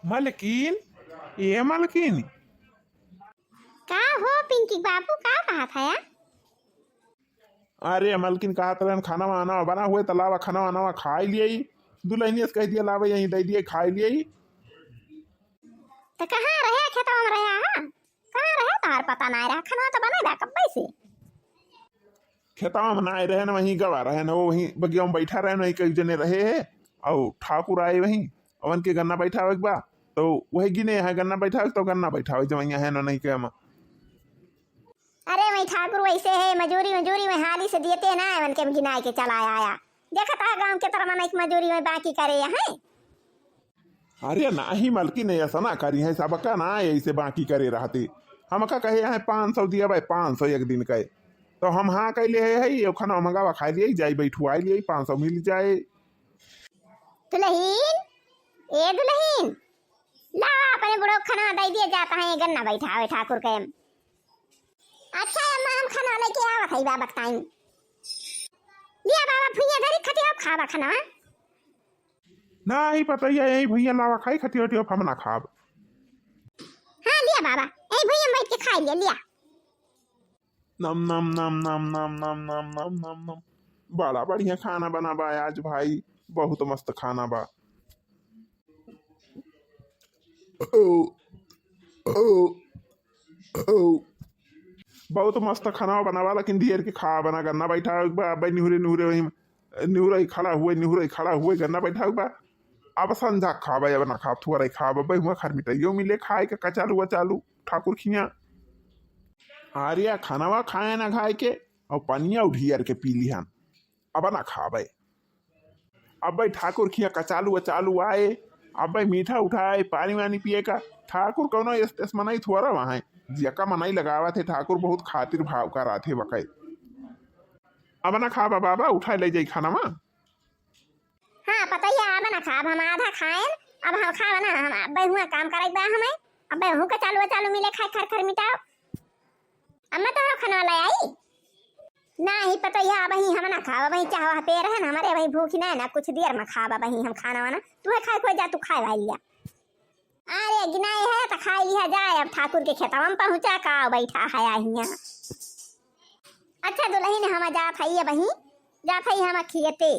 मलकिन, ये मलकिन। का हो पिंकी बाबू, का कहा था यार? अरे मलकिन कहा तरह खाना वाना बना हुए तलावा खाना वाना खा लिए। दुल्हनिया से कह दिया लावे यहीं दे दिए खा लिए। तो कहाँ रहे? खेतवा में रहे? हाँ, कहाँ रहे? तार पता नहीं रहा। खाना तो बना रहा कब से? खेतवा में ना रहे न वहीं गवा रहे न वहीं बगिया में बैठा रहे न कई जने रहे है। और ठाकुर आए वहीं अवन के गन्ना बैठा हुआ बा तो वही गिने है गन्ना बैठा तो गन्ना बैठा हुआ जवैया है न नहीं के हम। अरे वही ठाकुर वैसे है, मजूरी मजूरी में हाली से देते ना मन के गिनाए के चला आया। देखा था गांव के तरफ मन मजूरी में बाकी करे है। अरे ना ही मलकिन ऐसा ना करी है सबका ना ऐसे बाकी करे रहते। हम का कहे है 500 दिया भाई 500 एक दिन का तो हम हाँ कैले है खाना मंगावा खा लिए जाई बैठू आ लिए 500 मिल जाए। दुल्हीन, ए दुल्हीन, ला अपने बुढ़ो खाना दे दिया जाता है गन्ना बैठा है ठाकुर के। अच्छा अम्मा हम खाना लेके आवत है बाबा टाइम। लिया बाबा भुइया धरी खटिया खावा खाना। ना ही पता ही यही भैया लावा खाई खटी खटी हम ना खाब। हाँ लिया बाबा, ए भुइया बैठ के खा लिया। नम नम नम नम नम नम नम नम नम नम। बड़ा बढ़िया खाना बना बा आज भाई, बहुत मस्त खाना बा। बहुत मस्त खाना बनावा लेकिन ढेर के खा बना गन्ना बैठा बा निहुरे निहुरे वही निहुरे खड़ा हुए गन्ना बैठा बा। अब संझा खाबा अब ना खाब थुआ खाब भाई हुआ खर मिटाइयो मिले खाए के कचालू वचालू ठाकुर खिया। आरिया खानावा खाए ना खाए के और पनिया उठियर के पी लिहन अब ना खाबे। अब भाई ठाकुर खिया कचालू वचालू आए अब भाई मीठा उठाए पानी वानी पिए का। ठाकुर कौनो इस मनाई थोड़ा वहाँ जका मनाई लगावा थे ठाकुर बहुत खातिर भाव का राथे बकाई। अब ना खाबा बाबा उठाए ले जाई खाना मा। हाँ पता ही है, अब ना खाब हम आधा खाएं। अब हम खावा ना हम अब हुआ काम करे बा हमें। अब हूं का चालू मिले खाए खर खर मिटाओ। अम्मा तो खाना वाला आई ना ही पता ही अब ही हम ना खावा वही चाहवा पे रहे ना हमारे वही भूख ना ना कुछ देर में खावा वही हम खाना वाना तू खाए कोई जा तू खाए भाई लिया। अरे गिनाए है तो खाई लिया जाए। अब ठाकुर के खेतवा में पहुंचा का बैठा है यहाँ। अच्छा दुल्हन हम जात है वही जात है हम खेते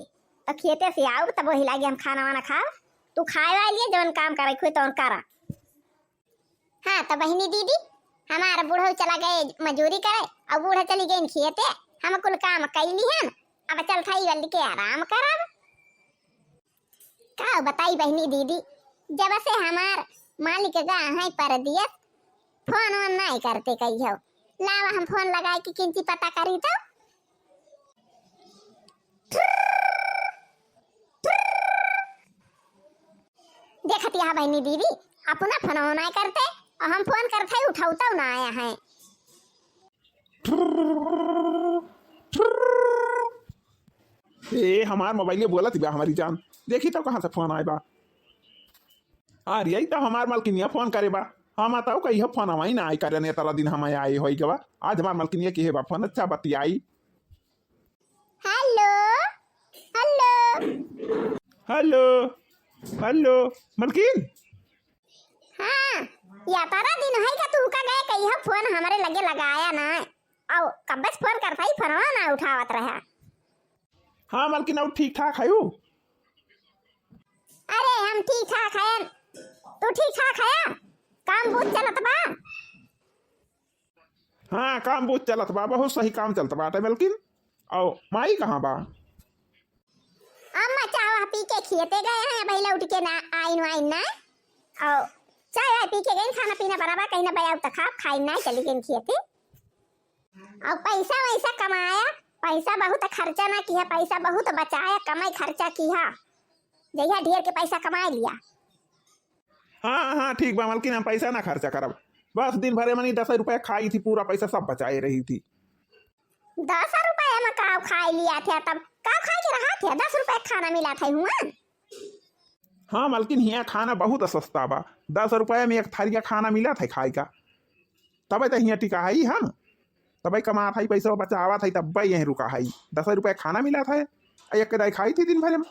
तो खेते से आओ तब वही लागे हम खाना वाना खाओ। तू खाए वाली है जवन काम करे खुद तो करा। हाँ तो बहनी दीदी हमारा बूढ़ो चला गए मजूरी करे और बूढ़ा चली गई खेते। हम कुल काम कैली हन अब चल खाई वाली के आराम करब। का बताई बहनी दीदी जब से हमार मालिक गा है परदियस फोन वोन नहीं करते कही हो। लावा हम फोन लगाए कि किंची पता करी तो देखती है बहनी दीदी अपना फोन नहीं करते और हम फोन करते ही उठाता ना आया है। ए हमार मोबाइल बोला थी बा हमारी जान देखी तो कहाँ से फोन आए बा। अरे यही तो हमार मालकिनिया फोन करे बा हम बताओ कही फोन हमारी ना आई करे तला दिन हम आए हो गवा आज हमार मालकिनिया की है बा फोन अच्छा बतियाई। हेलो हेलो हेलो हेलो मलकिन। हाँ या तारा दिन है का तू का गए कही हो फोन हमारे लगे लगाया ना और कब बस फोन करता ही फोन ना उठावत रहा। हाँ मलकिन अब ठीक ठाक है। अरे हम ठीक ठाक हैं तू ठीक ठाक है? काम बहुत चलत बा? हाँ काम बहुत चलत बा बहुत सही काम चलता बाटे मलकिन। और माई कहाँ बा? अम्मा चाय पी के खेते गए हैं पहले उठ के ना आइन वाइन ना और चाय पी के गए खाना पीना बराबर कहीं ना बया तो खाई ना चली गई खेते। और पैसा वैसा कमाया पैसा बहुत खर्चा ना किया पैसा बहुत बचाया कमाई खर्चा किया जैसा ढेर के पैसा कमा लिया। हाँ हाँ ठीक बा मलकिन हम पैसा ना खर्चा करब बस दिन भरे मनी 10 रुपया खाई थी पूरा पैसा सब बचाए रही थी। 10 रुपया में का खाई लिया थे तब का खाई के रहा थे 10 रुपया खाना मिला था हुआ। हाँ मलकिन यहाँ खाना बहुत सस्ता बा 10 रुपया में एक थारिया खाना मिला था खाई का तब तो यहाँ टिका है हम तब कमा था पैसा बचावा था तब यहीं रुका है 10 रुपया खाना मिला था एक खाई थी दिन भरे में।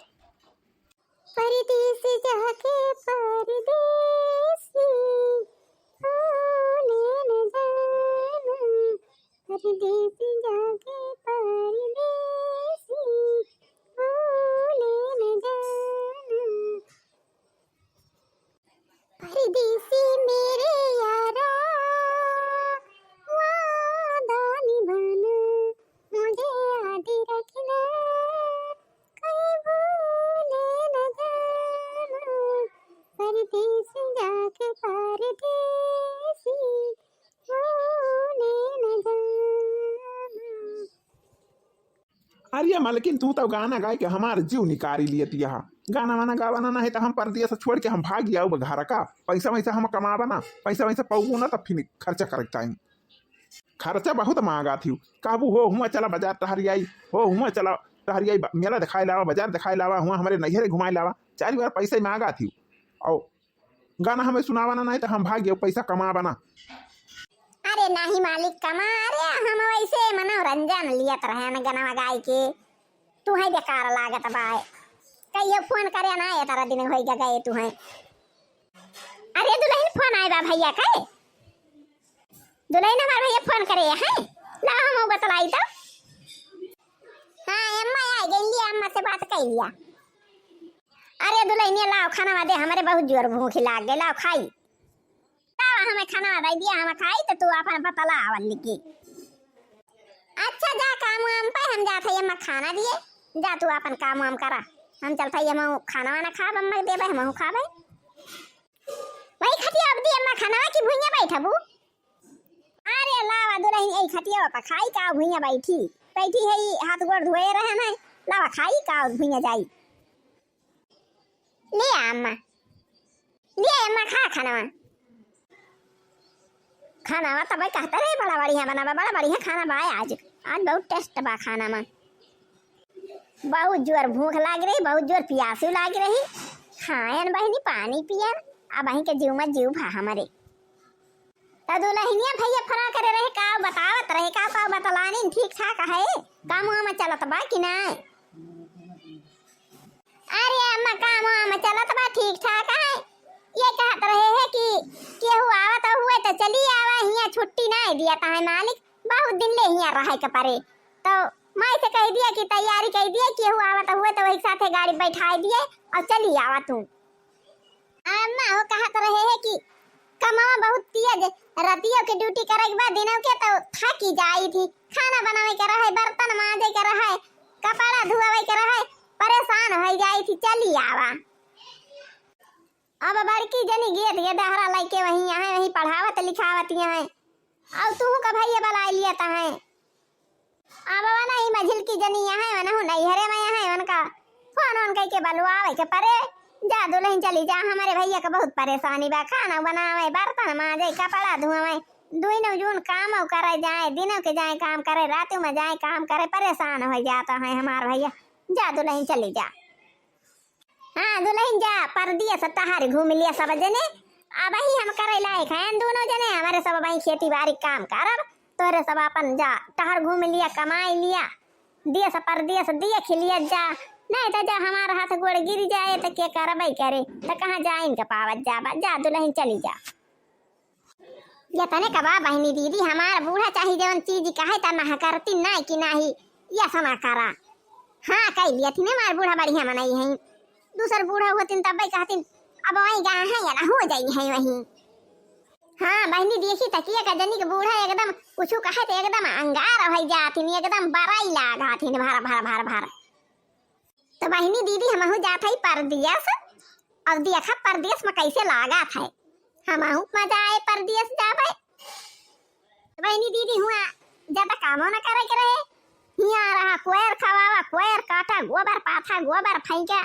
परदेस जाके परदेस परदेसी जाके परदेसी भूले न जाना। परदेसी मेरे यारा वादा निभाना, मुझे याद रखना कहीं भूले न जाना। परदेसी जाके परदेसी भूले न जाना। अरे मालकिन तू तो गाना गाय के हमार जीव निकारी लिए यहाँ गाना वाना गावाना ना है तो हम परदेस छोड़ के हम भाग जाओ घर का पैसा वैसा हम कमावा ना पैसा वैसा पाऊ ना तब फिर खर्चा करे टाइम खर्चा बहुत महंगा थी काबू हो हुआ चला बाजार टहरियाई हो हुआ चला टहरियाई मेला दिखाई लावा बाजार दिखाई लावा हुआ हमारे नैहरे घुमाए लावा 4 बार पैसा ही महंगा थी और गाना हमें सुनावाना नहीं तो हम भाग गए पैसा कमावा ना। अरे नहीं मालिक कमा रे हम वैसे मनोरंजन लियत रहे न गाना गाय के तू है बेकार लागत बाय कहियो फोन करे ना ये तारा दिन होई गए तू है। अरे दुल्हन फोन आए बा भैया का दुल्हन हमार भैया फोन करे है ला हम बतलाई तो। हाँ अम्मा आ गई अम्मा से बात कर लिया। अरे दुल्हन लाओ खाना दे हमारे बहुत जोर भूख लाग गई लाओ खाई हमें खाना दे दिया हम खाई तो तू अपन बतला आवल की। अच्छा जा काम वाम पे हम जाते हैं अम्मा खाना दिए जा तू अपन काम वाम करा हम चलते हैं हम खाना वाना खा अम्मा दे भाई हम खाबे वही खटिया अब दी अम्मा खाना की भुइया बैठबू। अरे लावा दुल्हन ए खटिया पर खाई का भुइया बैठी बैठी है हाथ गोड़ धोए रहे ना लावा खाई का भुइया जाई ले अम्मा खा खाना तब कहता रहे बड़ा बढ़िया खाना बा आज बहुत टेस्ट बा खाना में बहुत जोर भूख लाग रही बहुत जोर प्यासी लाग रही खायन बहनी पानी पियन अब वहीं के जीव में जीव भा हमारे तो दुल्हनिया भैया फरा करे रहे का बतावत रहे का बतलानी ठीक ठाक है काम में चलत बा कि ना। अरे अम्मा काम में चलत बा ठीक ठाक है ये कहत रहे है कि केहू आवत हुए तो चली आवा हिया छुट्टी नहीं दिया है मालिक बहुत दिन ले हिया रहे के परे तो मैं से कह दिया कि तैयारी कर दिए केहू आवत हुए तो वही साथे गाड़ी बैठाई दिए और चली आवा तू। अम्मा वो कहत रहे है कि कमा बहुत तेज रतियों के ड्यूटी करे के बाद दिनों के तो थकी जाई थी खाना बनावे के रहे बर्तन मांजे के रहे कपड़ा धुआवे के रहे परेशान हो जाई थी चली आवा। अब बड़की जनी गेट ये दहरा लेके वहीं पढ़ावत लिखावत है और तू का भैया बला लिया ता है अब वना ही मझिल की जनी है वना हूं नैहरे में है उनका फोन कह के बलवावे के परे जा दुल्हन चली जा हमारे भैया का बहुत परेशानी बा खाना बनावे बर्तन मांजे कपड़ा धुआवे दोनों जून काम करे जाए दिनों के जाए काम करे रातों में जाए काम करे परेशान हो जाता है हमार भैया जा दुल्हन चली जा। हाँ दुल्हन जा परदिया सत्ताहार घूम लिया सब जने अब ही हम करे लायक हैं दोनों जने हमारे सब भाई खेती बाड़ी काम करब तोरे सब अपन जा टहर घूम लिया कमाई लिया दिया सब परदिया से दिया खिलिया जा नहीं तो जा हमारा हाथ गोड़ गिर जाए तो क्या करबई करे तो कहाँ जाए इनका पावत जा दुल्हन चली जा। ये तने कबा बहनी दीदी हमार बूढ़ा चाहिए जवन चीज कहे ता ना करती नहीं कि नहीं या समा करा। हाँ कह लिया थी ना मार बूढ़ा बढ़िया मनाई है दूसर बूढ़ा होती तब कहती अब वही गा है या ना हो जाई है वही। हाँ बहनी देखी तकिया का जनी के बूढ़ा एकदम कुछ कहे तो एकदम अंगार हो जाती एकदम बड़ाई लागा थी भार तो बहनी दीदी हम जात है परदेस अब देखा परदेस में कैसे लागा था हम मजा आए परदेस जाबे बहनी दीदी हुआ ज्यादा कामों न करे के रहे हिया रहा कोयर खवावा कोयर काटा गोबर पाथा गोबर फेंका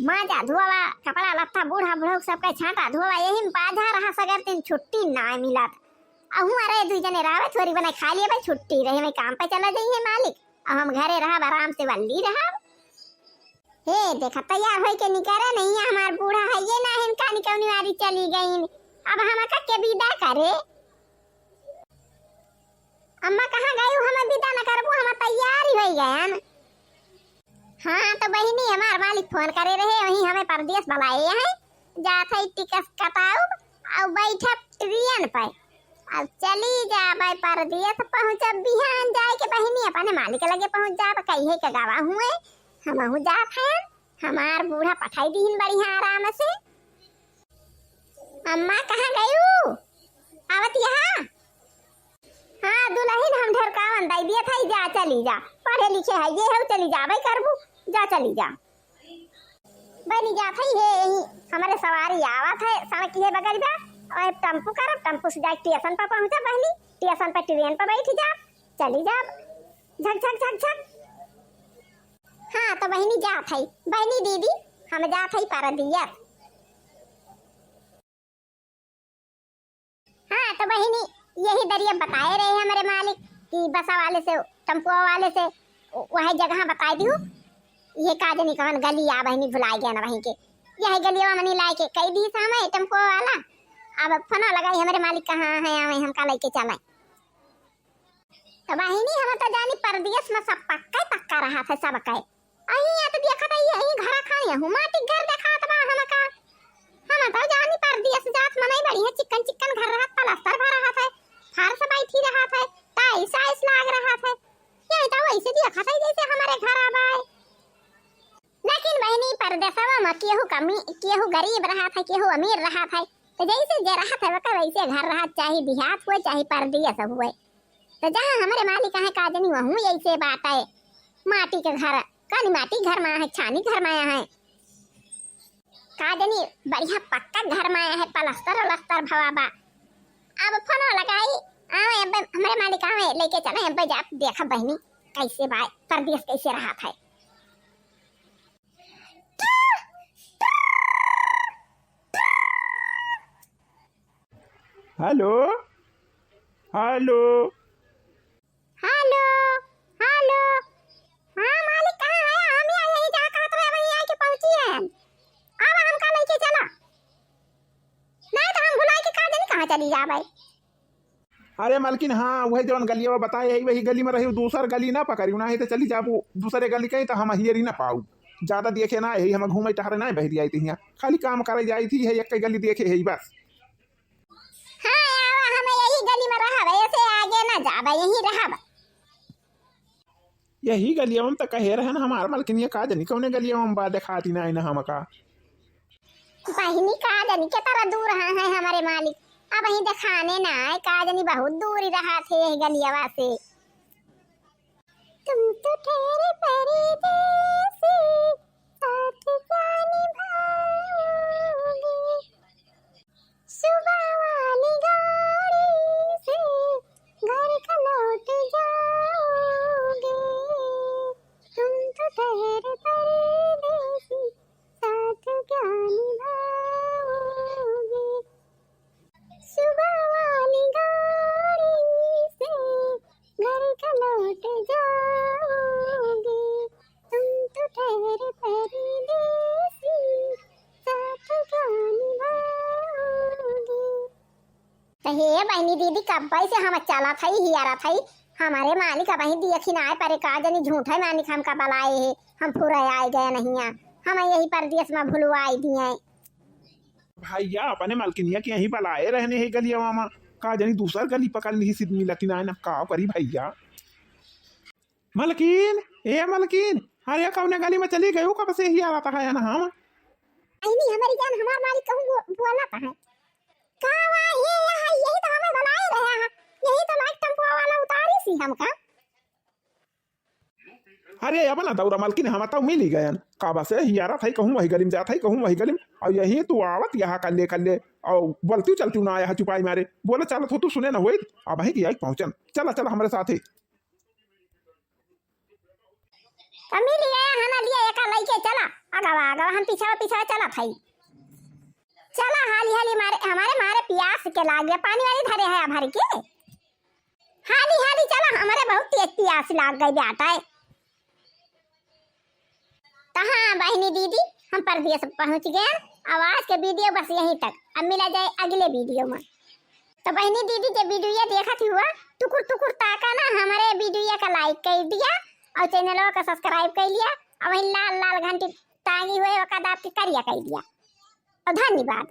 माजा धोवा कपड़ा लत्ता बूढ़ा बुढ़ऊ सबका छांटा धोवा यही में बाधा रहा सगर दिन छुट्टी ना मिलत अहू अरे दू जने रावे थोड़ी बना खा लिए भाई छुट्टी रहे मैं काम पे चला जाइए मालिक अब हम घरे रहा आराम से वल्ली रहा। हे देखा तैयार होई के निकरा नहीं हमार बूढ़ा है ये ना हम कानी कौनी वारी चली गई अब हम के विदा करे अम्मा कहाँ गई हम विदा न करबू हम तैयार ही हो गए। हाँ तो बहनी हमार मालिक फोन करे रहे वही हमें परदेश बुलाए हैं जात है टिकट कटाऊ और बैठा ट्रेन पे अब चली जा भाई परदेस पहुंच बिहान जाए के बहिनी अपने मालिक लगे पहुंच जा कहिए के गावा हुए हमहु जात हैं हमार बूढ़ा पठाई दीन बढ़िया आराम से। अम्मा कहाँ गयू आवत यहाँ? हाँ दुल्हन हम ढरकावन दई दिया था जा चली जा पढ़े लिखे है ये है चली जा भाई करबू जा चली जा बनी जा थई है यही हमारे सवारी आवत है सड़क है बगल जा और टेम्पो कर टेम्पो से जा स्टेशन पर पहुंचा बहनी स्टेशन पर ट्रेन पर बैठी जा चली जा झक झक झक झक। हाँ तो बहनी जा थई बहनी दीदी हम जा थई परदियस। हाँ तो बहनी यही दरिया बताए रहे हमारे मालिक कि बसा वाले से टेम्पो वाले से वही जगह बता दी ये काजनी कवन गली आ बहनी भुलाई गया ना वहीं के यही गलिया मनी लाए के कई दी समय टेम्पो वाला अब फोना लगाई हमारे मालिक कहाँ है आवे हमका लेके चले। तो बहनी हम तो जानी परदेस में सब पक्का रहा था सब कहे अही तो देखा था यही घर खानी हूं माटी घर देखा था हमका हम तो जानी परदेस जात मनाई बड़ी है चिकन घर रहा पलस्तर भर रहा था फर्श बैठी रहा था टाइल्स आइस लाग रहा था यही तो वैसे देखा था जैसे हमारे घर आबाए। लेकिन बहनी परदेसवा में केहू गरीब रहा था केहू अमीर रहा था तो जैसे जे रहा था वैसे घर रहा चाहे देहात हुए चाहे परदेस हुए तो जहाँ हमारे मालिक है काजनी वहूँ ऐसे बात है माटी के घर कानी माटी घर में है छानी घर में है काजनी बढ़िया पक्का घर में है पलस्तर वलस्तर भवाबा। अब फोन लगाई आवे अब हमारे मालिक आवे लेके चले अब जा देखा बहनी कैसे बाय परदेस कैसे रहा था। हेलो हेलो हेलो हेलो हाँ मालिक कहाँ है हम यही जा कहा तो वहीं आके पहुंची है अब हमका लेके चला नहीं तो हम भुला के काजनी कहाँ चली जा भाई। अरे मालकिन हाँ वही जवन गलिया बताए है वही गली में रही दूसर गली ना पकड़ी ना है तो चली जाबू दूसरे गली कहीं तो हम हियरी ना पाऊ ज्यादा देखे ना यही हम घूमे टहरे ना बहरी आई थी यहाँ खाली काम करे जाई थी एक गली देखे है बस। हाँ हम यही गली में रहा ऐसे आगे ना जाबा यही रहा यही गलिया में तो कहे रहे ना हमार मालकिन ये काज नहीं कौने गलिया में बात दिखाती ना ना हमका बहनी काजनी के तरह दूर है हमारे मालिक अब वहीं दिखाने ना है काजनी बहुत दूर ही रहा थे यही गलियावा से। तुम तो ठहरे परदेसी साथ जाने भाओगे सुबह वाली गाड़ी से घर का लौट जाओगे तुम तो ठहरे परदेसी साथ जाने भाओगे सुबह वाली गाड़ी से घर का लौट जाओगे तुम तो ठहरे परदेसी साथ जाने भाओगे। तो हे बहनी दीदी कब से हम चला था ही आ रहा था हमारे मालिक अब ही देखी ना आए पर काजनी झूठा मालिक हमका बलाए है हम पूरा आए गए नहीं हम यही परदेस में भुलवाई दिए भैया अपने मालकिनिया के यहीं बलाए रहने है गलिया मामा का जानी दूसर गली पकड़ ली सिद्ध मिलती ना का करी भैया। मालकिन ए मालकिन अरे कौन गली में चली गई कब से ही आ रहा है ना हम नहीं हमारी जान हमार मालिक कहूँ बोला है कावा यही तो हमें बनाए रहे हैं यही तो लाइट टेम्पो वाला उतारी सी हमका। अरे अब ना दौरा मालकिन हम तो मिल ही गए काबा से ही आ रहा था कहूँ वही गली में जाता है कहूँ वही गली में और यही तू आवत यहाँ कर ले और बोलती चलती ना आया चुपाई मारे बोले चल तू सुने ना हुई अब वही की आई पहुंचन चला चला हमारे साथ ही मिल गया है ना लिया एक लइके चला आगा हम पीछा चला भाई चला हाली हमारे प्यास के लागे पानी वाली धरे है भर के हाली चला हमारे बहुत तेज प्यास लाग गई बेटा है। हाँ बहनी दीदी हम परदेस पहुंच गए आवाज के वीडियो बस यहीं तक अब मिला जाए अगले वीडियो में। तो बहनी दीदी जब वीडियो देखा थी हुआ टुकुर ताका ना हमारे वीडियो का लाइक कर दिया और चैनल का सब्सक्राइब कर लिया और वही लाल घंटी तांगी हुए वक़्त आपकी करिया कर दिया और धन्यवाद।